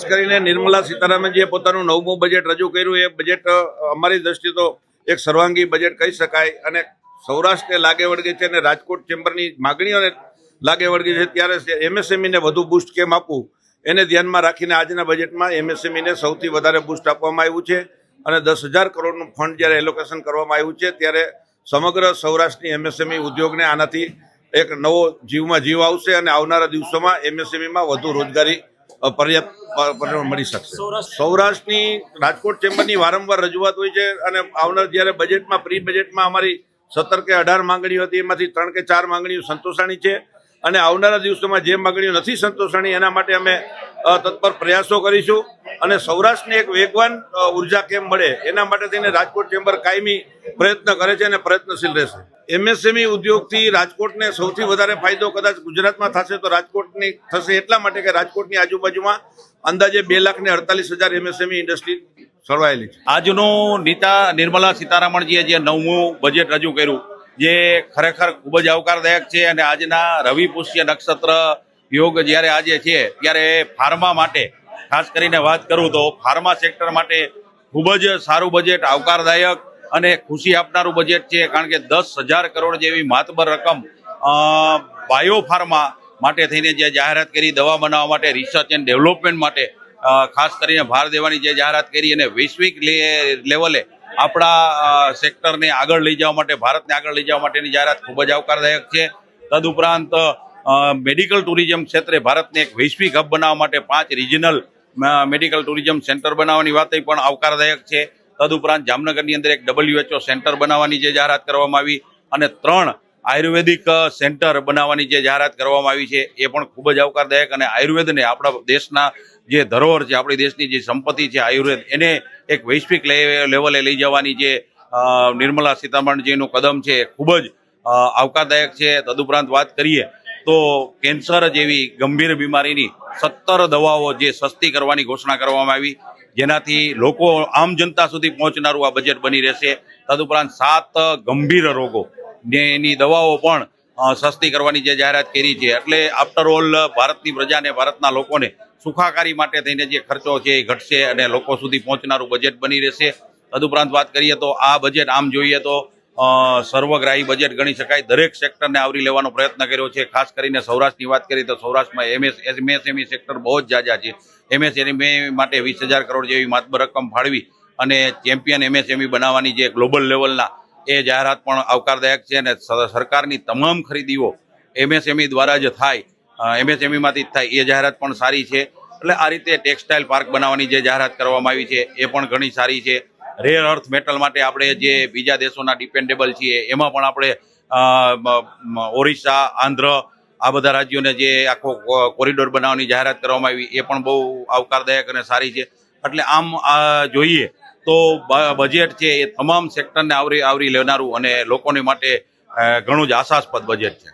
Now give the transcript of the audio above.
કરીને નિર્મલા સીતારામન જે પોતાનું 9મું બજેટ રજૂ કર્યું એ બજેટ અમારી દ્રષ્ટિએ તો એક સર્વાંગી બજેટ કહી શકાય અને સૌરાષ્ટ્રને લાગે વળગે છે અને રાજકોટ ચેમ્બરની માગણીઓને લાગે વળગી છે ત્યારે એમએસએમઈને વધુ બુસ્ટ કેમ આપવું એને ધ્યાનમાં રાખીને આજના બજેટમાં એમએસએમઈને સૌથી વધારે બુસ્ટ આપવામાં આવ્યું છે અને 10,000 કરોડનું ફંડ જ્યારે એલોકેશન કરવામાં આવ્યું છે ત્યારે સમગ્ર સૌરાષ્ટ્રની એમએસએમઈ ઉદ્યોગને આનાથી એક નવો જીવમાં જીવ આવશે અને આવનારા દિવસોમાં એમએસએમઈમાં વધુ રોજગારી પર્યાપ્ત મળી શકશે। સૌરાષ્ટ્રની રાજકોટ ચેમ્બરની વારંવાર રજૂઆત હોય છે અને આવનાર જ્યારે બજેટમાં પ્રી બજેટમાં અમારી 17 કે 18 માંગણીઓ હતી એમાંથી 3 કે 4 માંગણીઓ સંતોષાણી છે અને આવનારા દિવસોમાં જે માંગણીઓ નથી સંતોષાણી એના માટે અમે તત્પર પ્રયાસો કરીશું અને સૌરાષ્ટ્રને એક વેગવાન ઉર્જા કેમ મળે એના માટે થઈને રાજકોટ ચેમ્બર કાયમી પ્રયત્ન કરે છે અને પ્રયત્નશીલ રહેશે। એમએસએમઈ ઉદ્યોગથી રાજકોટને સૌથી વધારે ફાયદો કદાચ ગુજરાતમાં થશે તો રાજકોટની થશે એટલા માટે કે રાજકોટની આજુબાજુમાં અંદાજે 2,48,000 એમએસએમઈ ઇન્ડસ્ટ્રી સળવાયેલી છે। આજનું નિર્મલા સીતારામનજીએ જે 9મું બજેટ રજૂ કર્યું જે ખરેખર ખૂબ જ આવકારદાયક છે અને આજના રવિ પુષ્ય નક્ષત્ર યોગ જ્યારે આજે છે ત્યારે ફાર્મા માટે ખાસ કરીને વાત કરું તો ફાર્મા સેક્ટર માટે ખૂબ જ સારું બજેટ, આવકારદાયક અને ખુશી આપનારું બજેટ છે કારણ કે 10,000 કરોડ જેવી માતબર રકમ બાયો ફાર્મા માટે થઈને જે જાહેરાત કરી, દવા બનાવવા માટે, રિસર્ચ એન્ડ ડેવલપમેન્ટ માટે ખાસ કરીને ભાર દેવાની જે જાહેરાત કરી અને વૈશ્વિક લેવલે આપણા સેક્ટરને આગળ લઈ જવા માટે, ભારતને આગળ લઈ જવા માટેની જાહેરાત ખૂબ જ આવકારદાયક છે। તદુપરાંત મેડિકલ ટુરિઝમ ક્ષેત્રે ભારતને એક વૈશ્વિક હબ બનાવવા માટે 5 રિજનલ મેડિકલ ટુરિઝમ સેન્ટર બનાવવાની વાત પણ આવકારદાયક છે। તદુપરાંત જામનગરની અંદર એક WHO સેન્ટર બનાવવાની જે જાહેરાત કરવામાં આવી અને 3 આયુર્વેદિક સેન્ટર બનાવવાની જે જાહેરાત કરવામાં આવી છે એ પણ ખૂબ જ આવકારદાયક અને આયુર્વેદને આપણા દેશના જે ધરોહર છે, આપણી દેશની જે સંપત્તિ છે આયુર્વેદ એને એક વૈશ્વિક લેવલે લઈ જવાની જે નિર્મલા સીતારામનજીનું કદમ છે ખૂબ જ આવકારદાયક છે। તદુપરાંત વાત કરીએ તો કેન્સર જેવી ગંભીર બીમારીની 17 દવાઓ જે સસ્તી કરવાની ઘોષણા કરવામાં આવી જેનાથી લોકો આમ જનતા સુધી પહોંચનારું આ બજેટ બની રહેશે। તદુપરાંત 7 ગંભીર રોગો એની દવાઓ પણ સસ્તી કરવાની જે જાહેરાત કરી છે એટલે આફ્ટર ઓલ ભારતની પ્રજાને, ભારતના લોકોને સુખાકારી માટે થઈને જે ખર્ચો છે એ ઘટશે અને લોકો સુધી પહોંચનારું બજેટ બની રહેશે। તદુપરાંત વાત કરીએ તો આ બજેટ આમ જોઈએ તો સર્વગ્રાહી બજેટ ગણી શકાય। દરેક સેક્ટરને આવરી લેવાનો પ્રયત્ન કર્યો છે। ખાસ કરીને સૌરાષ્ટ્રની વાત કરીએ તો સૌરાષ્ટ્રમાં એમએસએમઈ સેક્ટર બહુ જ ઝાઝા છે। એમએસએમઈ માટે 20,000 કરોડ જેવી માતબર રકમ ફાળવી અને ચેમ્પિયન એમએસએમઈ બનાવવાની જે ગ્લોબલ લેવલના એ જાહેરાત પણ આવકારદાયક છે અને સરકારની તમામ ખરીદીઓ એમએસએમઈ દ્વારા જ થાય, એમએસએમઈમાંથી જ થાય એ જાહેરાત પણ સારી છે। એટલે આ રીતે ટેક્સટાઇલ પાર્ક બનાવવાની જે જાહેરાત કરવામાં આવી છે એ પણ ઘણી સારી છે। રેર અર્થ મેટલ માટે આપણે જે બીજા દેશોના ડિપેન્ડેબલ છીએ એમાં પણ આપણે ઓરિસ્સા, આંધ્ર આ બધા રાજ્યોને જે આખો કોરિડોર બનાવવાની જાહેરાત કરવામાં આવી એ પણ બહુ આવકારદાયક અને સારી છે। એટલે આમ જોઈએ તો બજેટ છે એ તમામ સેક્ટરને આવરી લેનારું અને લોકોને માટે ઘણું જ આશાસ્પદ બજેટ છે।